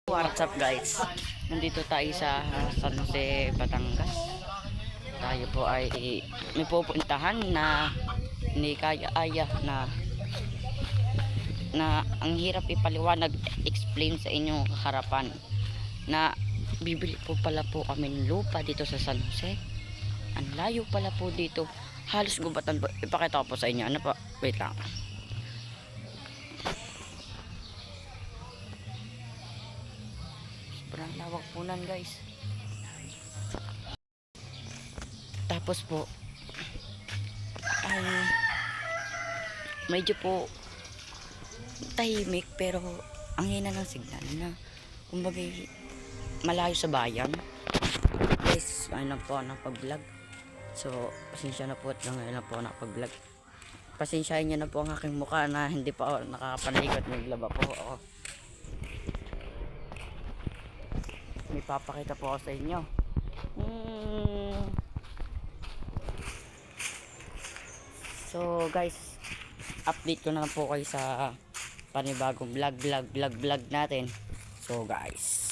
What's up guys? Nandito tayo sa San Jose, Batangas. Tayo po ay may pupuntahan na hindi kaya-aya na ang hirap ipaliwanag, explain sa inyong harapan na bibili po pala po kami ng lupa dito sa San Jose. Ang layo pala po dito. Halos gubatan po. Ipakita ko po sa inyo. Ano po? Wait lang. Sobrang lawak po nan guys. Tapos po ay medyo po tahimik pero ang hina ng signal na kumbaga malayo sa bayan. Guys, ngayon lang po ako nakapag-vlog. So, pasensya na po at ngayon lang po ako nakapag-vlog. Pasensyahin nyo na po ang aking mukha na hindi pa ako nakakapanalig at naglaba po ako. May papakita po ako sa inyo. So guys, update ko na lang po kayo sa panibagong vlog natin. So guys,